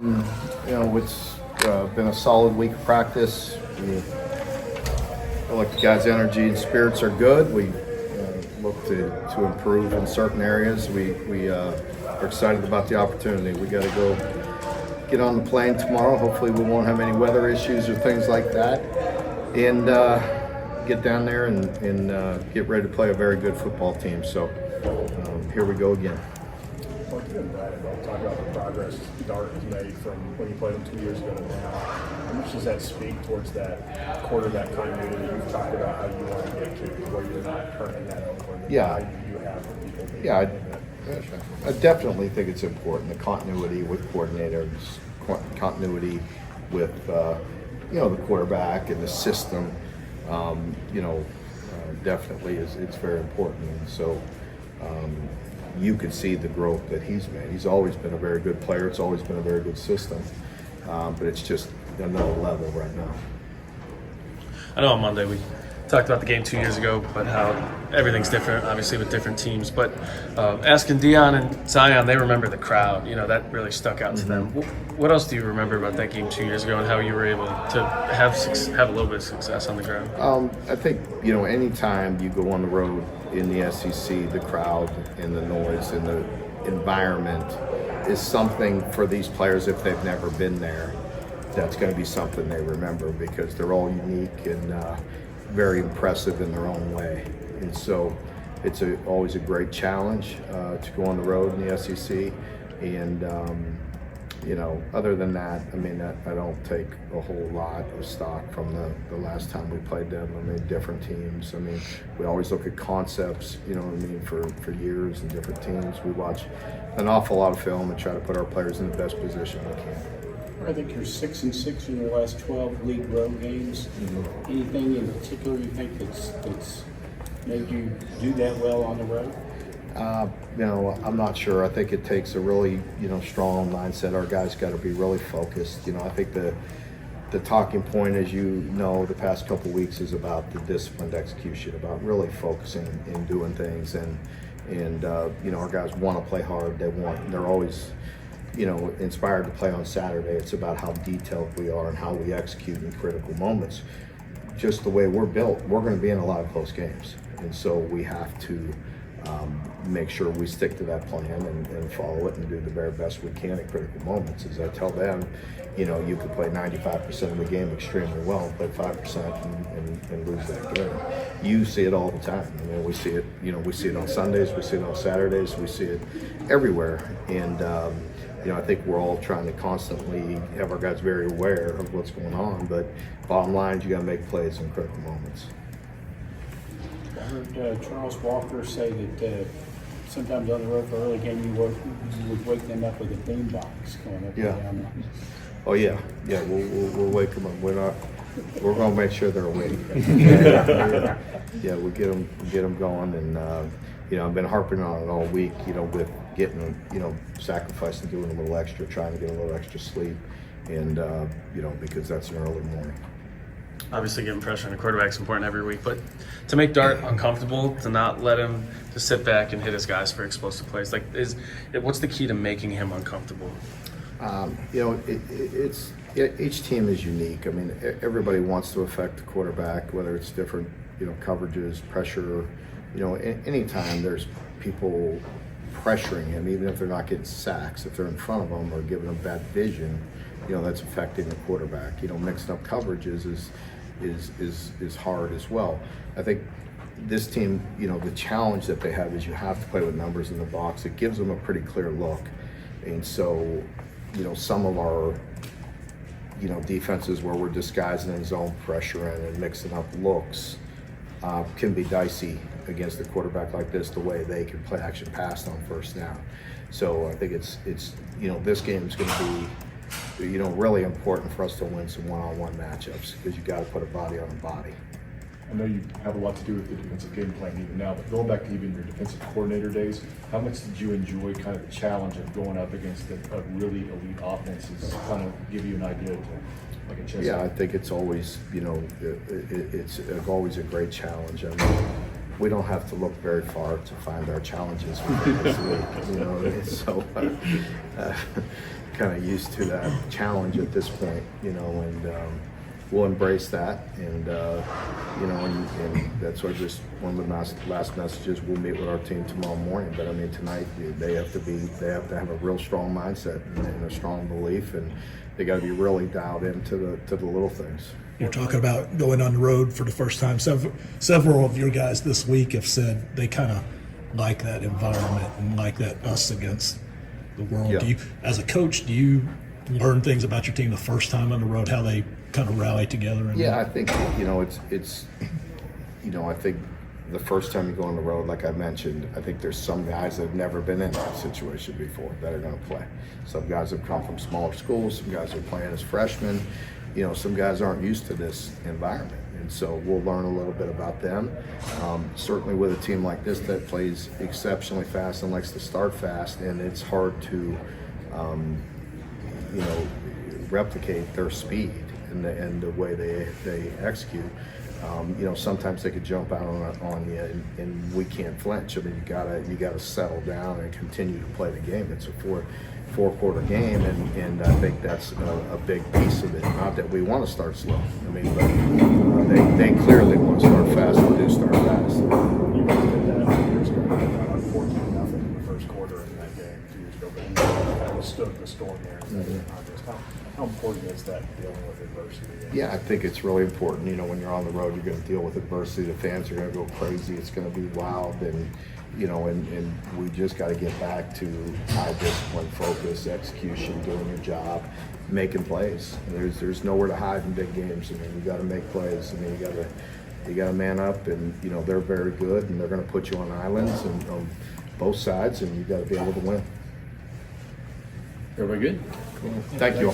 It's been a solid week of practice. We feel like the guys' energy and spirits are good. We look to improve in certain areas. We are excited about the opportunity. We got to go get on the plane tomorrow. Hopefully we won't have any weather issues or things like that. And get down there and get ready to play a very good football team. So here we go again. Mark, you and Brad have talked about the progress Dart has made from when you played him 2 years ago to now. How much does that speak towards that quarterback continuity? You've talked about how you want to get to where you're not turning that over. Yeah. You have for people. I definitely think it's important. The continuity with coordinators, continuity with the quarterback and the system. Definitely it's very important. And so. You could see the growth that he's made. He's always been a very good player. It's always been a very good system, but it's just another level right now. I know on Monday we talked about the game 2 years ago, but how everything's different, obviously, with different teams. But asking Dion and Zion, they remember the crowd. That really stuck out to them. What else do you remember about that game 2 years ago and how you were able to have a little bit of success on the ground? I think, anytime you go on the road in the SEC, the crowd and the noise and the environment is something for these players, if they've never been there, that's going to be something they remember because they're all unique and very impressive in their own way. And so it's always a great challenge to go on the road in the SEC. And, other than that, I don't take a whole lot of stock from the last time we played them. Different teams. We always look at concepts, for years and different teams. We watch an awful lot of film and try to put our players in the best position we can. I think you're 6-6 in your last 12 league road games. Mm-hmm. Anything in particular you think that's made you do that well on the road? I'm not sure. I think it takes a really, strong mindset. Our guys got to be really focused. I think the talking point, as the past couple of weeks is about the disciplined execution, about really focusing and doing things. And our guys want to play hard. They're always, inspired to play on Saturday. It's about how detailed we are and how we execute in critical moments. Just the way we're built, we're going to be in a lot of close games. And so we have to make sure we stick to that plan and follow it and do the very best we can at critical moments. As I tell them, you could play 95% of the game extremely well and play 5% and lose that game. You see it all the time. We see it, we see it on Sundays, we see it on Saturdays, we see it everywhere. And, I think we're all trying to constantly have our guys very aware of what's going on, but bottom line is you got to make plays in critical moments. I heard Charles Walker say that sometimes on the road for early game you would wake them up with a boom box going up and down. Oh yeah. We'll wake them up. We're going to make sure they're awake. We'll get them going, and I've been harping on it all week. With getting sacrificing, doing a little extra, trying to get a little extra sleep, and because that's an early morning. Obviously, getting pressure on the quarterback is important every week, but to make Dart uncomfortable, to not let him just sit back and hit his guys for explosive plays, what's the key to making him uncomfortable? Each team is unique. Everybody wants to affect the quarterback, whether it's different, coverages, pressure. Anytime there's people pressuring him, even if they're not getting sacks, if they're in front of him or giving him bad vision, that's affecting the quarterback. Mixing up coverages is hard as well. I think this team, the challenge that they have is you have to play with numbers in the box. It gives them a pretty clear look. And so, some of our, defenses where we're disguising in zone pressure and mixing up looks can be dicey against a quarterback like this, the way they can play action pass on first down. So I think it's this game is going to be really important for us to win some one-on-one matchups because you got to put a body on a body. I know you have a lot to do with the defensive game plan even now, but going back to even your defensive coordinator days, how much did you enjoy kind of the challenge of going up against a really elite offense? Kind of give you an idea to like a chess? Yeah, I think it's always, it's always a great challenge. We don't have to look very far to find our challenges within this league. So kind of used to that challenge at this point, you know, and we'll embrace that. And you know, and that's what just one of the last messages. We'll meet with our team tomorrow morning, but I mean tonight they have to have a real strong mindset and a strong belief, and they got to be really dialed into the little things. You're talking about going on the road for the first time. Several of your guys this week have said they kind of like that environment and like that us against the world. Yeah. Do you, as a coach, do you learn things about your team the first time on the road, how they kind of rally together? And Yeah, I think, you know, it's you know, I think the first time you go on the road, like I mentioned, I think there's some guys that have never been in that situation before that are going to play. Some guys have come from smaller schools, some guys are playing as freshmen. You know, some guys aren't used to this environment, and so we'll learn a little bit about them. Certainly with a team like this that plays exceptionally fast and likes to start fast, and it's hard to, you know, replicate their speed and the way they execute. You know, sometimes they could jump out on you, and we can't flinch. I mean, you gotta settle down and continue to play the game. It's a four-quarter game, and I think that's a big piece of it. Not that we want to start slow. I mean, but they clearly want to start fast and do start fast. You guys did that a few years ago, on 14-0 in the first quarter in that game 2 years ago, but you kind of withstood the storm there. How important is that, dealing with adversity? Yeah, I think it's really important. You know, when you're on the road, you're going to deal with adversity. The fans are going to go crazy. It's going to be wild, and you know, and we just got to get back to high discipline, focus, execution, doing your job, making plays. And there's nowhere to hide in big games. I mean, you got to make plays. I mean, you got to man up, and you know they're very good, and they're going to put you on islands and on both sides, and you got to be able to win. Everybody good? Thank you all.